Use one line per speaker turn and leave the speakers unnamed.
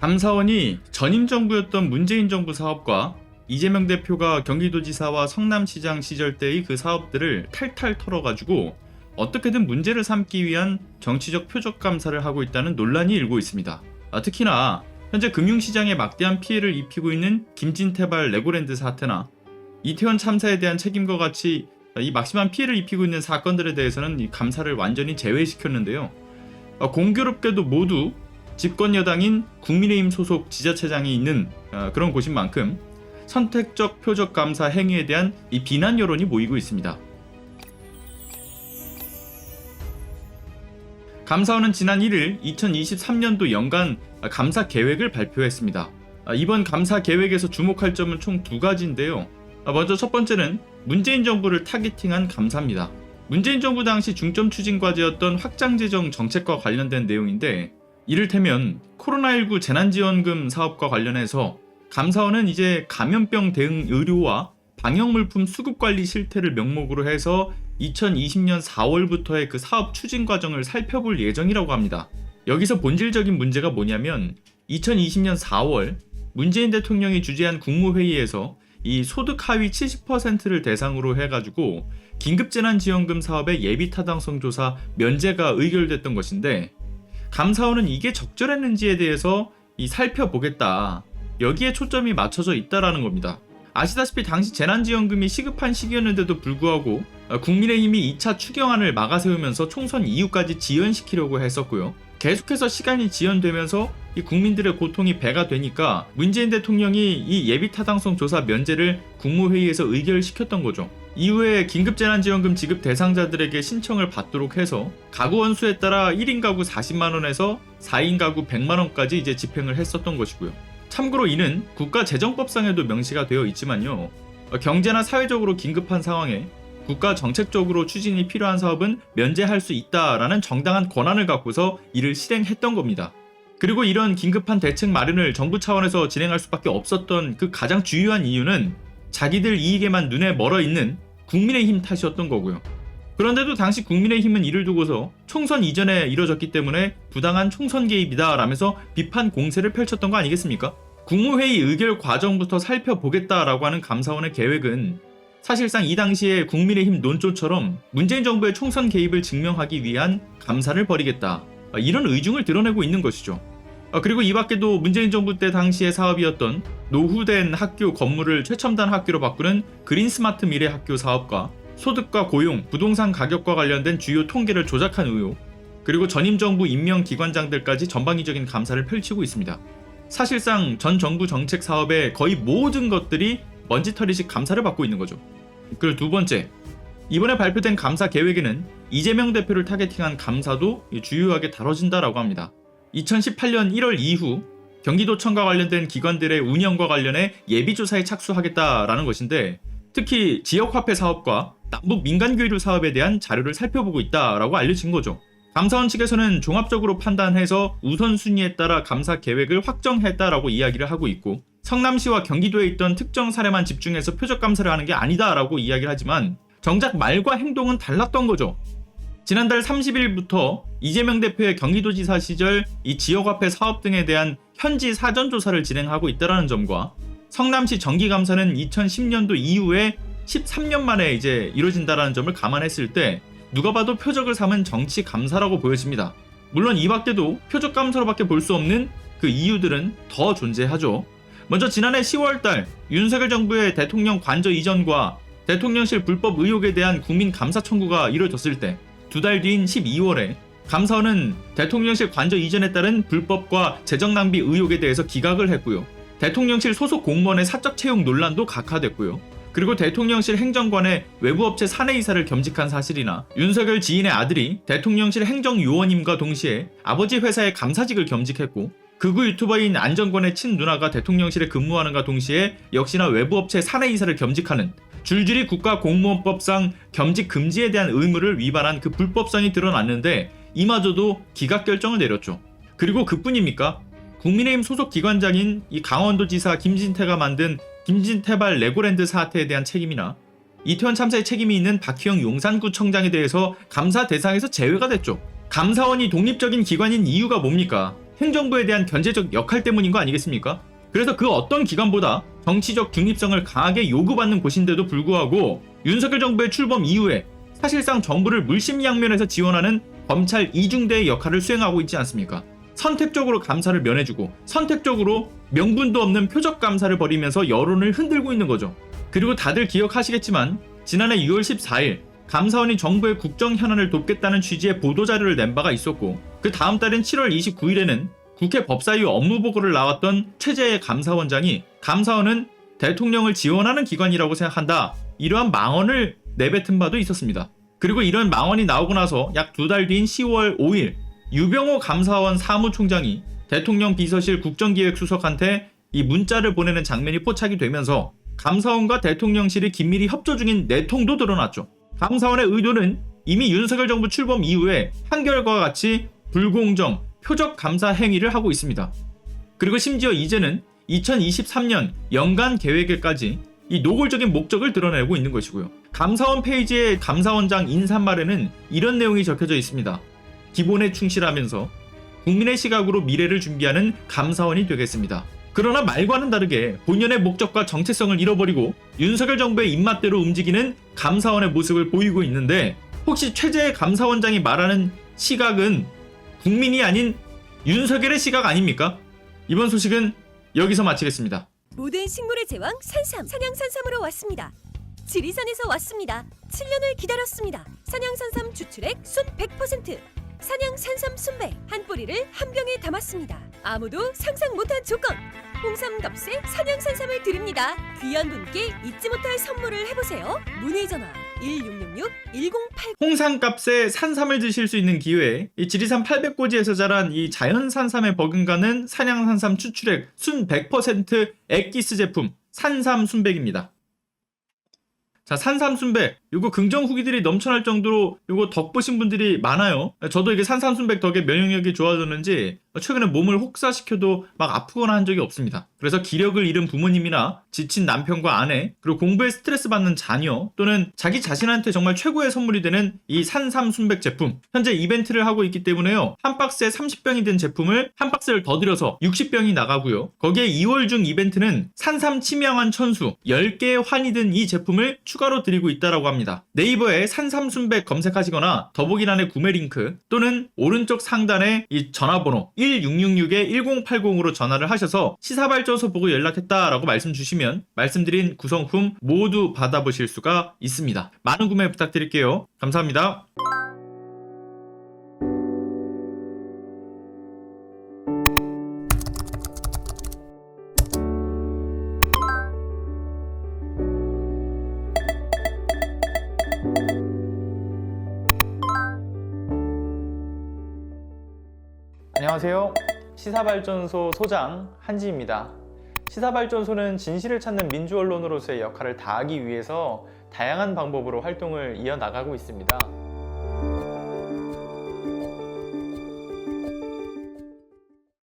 감사원이 전임 정부였던 문재인 정부 사업과 이재명 대표가 경기도지사와 성남시장 시절 때의 그 사업들을 탈탈 털어가지고 어떻게든 문제를 삼기 위한 정치적 표적 감사를 하고 있다는 논란이 일고 있습니다. 특히나 현재 금융시장에 막대한 피해를 입히고 있는 김진태발 레고랜드 사태나 이태원 참사에 대한 책임과 같이 이 막심한 피해를 입히고 있는 사건들에 대해서는 이 감사를 완전히 제외시켰는데요. 공교롭게도 모두 집권 여당인 국민의힘 소속 지자체장이 있는 그런 곳인 만큼 선택적 표적 감사 행위에 대한 이 비난 여론이 모이고 있습니다. 감사원은 지난 1일 2023년도 연간 감사 계획을 발표했습니다. 이번 감사 계획에서 주목할 점은 총 두 가지인데요. 먼저 첫 번째는 문재인 정부를 타겟팅한 감사입니다. 문재인 정부 당시 중점 추진 과제였던 확장재정 정책과 관련된 내용인데, 이를테면 코로나19 재난지원금 사업과 관련해서 감사원은 이제 감염병 대응 의료와 방역물품 수급관리 실태를 명목으로 해서 2020년 4월부터의 그 사업 추진 과정을 살펴볼 예정이라고 합니다. 여기서 본질적인 문제가 뭐냐면 2020년 4월 문재인 대통령이 주재한 국무회의에서 이 소득 하위 70%를 대상으로 해가지고 긴급재난지원금 사업의 예비타당성 조사 면제가 의결됐던 것인데, 감사원은 이게 적절했는지에 대해서 살펴보겠다, 여기에 초점이 맞춰져 있다라는 겁니다. 아시다시피 당시 재난지원금이 시급한 시기였는데도 불구하고 국민의힘이 2차 추경안을 막아세우면서 총선 이후까지 지연시키려고 했었고요. 계속해서 시간이 지연되면서 이 국민들의 고통이 배가 되니까 문재인 대통령이 이 예비타당성 조사 면제를 국무회의에서 의결시켰던 거죠. 이후에 긴급재난지원금 지급 대상자들에게 신청을 받도록 해서 가구 원수에 따라 1인 가구 40만원에서 4인 가구 100만원까지 이제 집행을 했었던 것이고요. 참고로 이는 국가재정법상에도 명시가 되어 있지만요, 경제나 사회적으로 긴급한 상황에 국가 정책적으로 추진이 필요한 사업은 면제할 수 있다라는 정당한 권한을 갖고서 이를 실행했던 겁니다. 그리고 이런 긴급한 대책 마련을 정부 차원에서 진행할 수밖에 없었던 그 가장 주요한 이유는 자기들 이익에만 눈에 멀어 있는 국민의힘 탓이었던 거고요. 그런데도 당시 국민의힘은 이를 두고서 총선 이전에 이뤄졌기 때문에 부당한 총선 개입이다 라면서 비판 공세를 펼쳤던 거 아니겠습니까? 국무회의 의결 과정부터 살펴보겠다라고 하는 감사원의 계획은 사실상 이 당시에 국민의힘 논조처럼 문재인 정부의 총선 개입을 증명하기 위한 감사를 벌이겠다, 이런 의중을 드러내고 있는 것이죠. 그리고 이 밖에도 문재인 정부 때 당시의 사업이었던 노후된 학교 건물을 최첨단 학교로 바꾸는 그린스마트 미래학교 사업과 소득과 고용, 부동산 가격과 관련된 주요 통계를 조작한 의혹, 그리고 전임 정부 임명기관장들까지 전방위적인 감사를 펼치고 있습니다. 사실상 전 정부 정책 사업의 거의 모든 것들이 먼지털이식 감사를 받고 있는 거죠. 그리고 두 번째, 이번에 발표된 감사 계획에는 이재명 대표를 타겟팅한 감사도 주요하게 다뤄진다라고 합니다. 2018년 1월 이후 경기도청과 관련된 기관들의 운영과 관련해 예비조사에 착수하겠다라는 것인데, 특히 지역화폐 사업과 남북 민간교류 사업에 대한 자료를 살펴보고 있다라고 알려진 거죠. 감사원 측에서는 종합적으로 판단해서 우선순위에 따라 감사 계획을 확정했다라고 이야기를 하고 있고, 성남시와 경기도에 있던 특정 사례만 집중해서 표적 감사를 하는 게 아니다라고 이야기를 하지만 정작 말과 행동은 달랐던 거죠. 지난달 30일부터 이재명 대표의 경기도지사 시절 이 지역화폐 사업 등에 대한 현지 사전조사를 진행하고 있다는 점과 성남시 정기감사는 2010년도 이후에 13년 만에 이제 이루어진다는 점을 감안했을 때 누가 봐도 표적을 삼은 정치 감사라고 보여집니다. 물론 이 밖에도 표적 감사로밖에 볼 수 없는 그 이유들은 더 존재하죠. 먼저 지난해 10월달 윤석열 정부의 대통령 관저 이전과 대통령실 불법 의혹에 대한 국민 감사 청구가 이루어졌을 때 두 달 뒤인 12월에 감사원은 대통령실 관저 이전에 따른 불법과 재정 낭비 의혹에 대해서 기각을 했고요. 대통령실 소속 공무원의 사적 채용 논란도 각하됐고요. 그리고 대통령실 행정관의 외부업체 사내이사를 겸직한 사실이나 윤석열 지인의 아들이 대통령실 행정요원임과 동시에 아버지 회사의 감사직을 겸직했고, 극우 유튜버인 안정권의 친누나가 대통령실에 근무하는가 동시에 역시나 외부업체 사내이사를 겸직하는 줄줄이 국가공무원법상 겸직 금지에 대한 의무를 위반한 그 불법성이 드러났는데 이마저도 기각 결정을 내렸죠. 그리고 그뿐입니까? 국민의힘 소속 기관장인 이 강원도지사 김진태가 만든 김진태발 레고랜드 사태에 대한 책임이나 이태원 참사에 책임이 있는 박희영 용산구청장에 대해서 감사 대상에서 제외가 됐죠. 감사원이 독립적인 기관인 이유가 뭡니까? 행정부에 대한 견제적 역할 때문인 거 아니겠습니까? 그래서 그 어떤 기관보다 정치적 중립성을 강하게 요구받는 곳인데도 불구하고 윤석열 정부의 출범 이후에 사실상 정부를 물심양면에서 지원하는 검찰 이중대의 역할을 수행하고 있지 않습니까? 선택적으로 감사를 면해주고 선택적으로 명분도 없는 표적 감사를 벌이면서 여론을 흔들고 있는 거죠. 그리고 다들 기억하시겠지만 지난해 6월 14일 감사원이 정부의 국정 현안을 돕겠다는 취지의 보도자료를 낸 바가 있었고, 그 다음 달인 7월 29일에는 국회 법사위 업무보고를 나왔던 최재해 감사원장이 감사원은 대통령을 지원하는 기관이라고 생각한다, 이러한 망언을 내뱉은 바도 있었습니다. 그리고 이런 망언이 나오고 나서 약 2달 뒤인 10월 5일 유병호 감사원 사무총장이 대통령 비서실 국정기획수석한테 이 문자를 보내는 장면이 포착이 되면서 감사원과 대통령실이 긴밀히 협조 중인 내통도 드러났죠. 감사원의 의도는 이미 윤석열 정부 출범 이후에 한결과 같이 불공정, 표적 감사 행위를 하고 있습니다. 그리고 심지어 이제는 2023년 연간 계획에까지 이 노골적인 목적을 드러내고 있는 것이고요. 감사원 페이지의 감사원장 인사말에는 이런 내용이 적혀져 있습니다. 기본에 충실하면서 국민의 시각으로 미래를 준비하는 감사원이 되겠습니다. 그러나 말과는 다르게 본연의 목적과 정체성을 잃어버리고 윤석열 정부의 입맛대로 움직이는 감사원의 모습을 보이고 있는데, 혹시 최재해 감사원장이 말하는 시각은 국민이 아닌 윤석열의 시각 아닙니까? 이번 소식은 여기서 마치겠습니다.
모든 식물의 제왕 산삼, 산양산삼으로 왔습니다. 지리산에서 왔습니다. 7년을 기다렸습니다. 산양산삼 추출액 순 100%, 산양산삼 순백 한 뿌리를 한 병에 담았습니다. 아무도 상상 못한 조건, 홍삼 값에 산양산삼을 드립니다. 귀한 분께 잊지 못할 선물을 해보세요. 문의 전화 1666-1080.
홍삼값에 산삼을 드실 수 있는 기회에 이 지리산 800고지에서 자란 이 자연 산삼에 버금가는 산양산삼 추출액 순 100% 액기스 제품 산삼 순백입니다. 자, 산삼 순백, 이거 긍정 후기들이 넘쳐날 정도로 이거 덕보신 분들이 많아요. 저도 이게 산삼 순백 덕에 면역력이 좋아졌는지 최근에 몸을 혹사시켜도 막 아프거나 한 적이 없습니다. 그래서 기력을 잃은 부모님이나 지친 남편과 아내, 그리고 공부에 스트레스 받는 자녀, 또는 자기 자신한테 정말 최고의 선물이 되는 이 산삼 순백 제품, 현재 이벤트를 하고 있기 때문에요, 한 박스에 30병이 든 제품을 한 박스를 더 들여서 60병이 나가고요, 거기에 2월 중 이벤트는 산삼 치명한 천수 10개의 환이 든 이 제품을 추가로 드리고 있다라고 합니다. 네이버에 산삼 순백 검색하시거나 더보기란의 구매 링크 또는 오른쪽 상단에 이 전화번호 1666-1080으로 전화를 하셔서 시사발전소 보고 연락했다라고 말씀 주시면 말씀드린 구성품 모두 받아보실 수가 있습니다. 많은 구매 부탁드릴게요. 감사합니다.
안녕하세요. 시사발전소 소장 한지입니다. 시사발전소는 진실을 찾는 민주언론으로서의 역할을 다하기 위해서 다양한 방법으로 활동을 이어나가고 있습니다.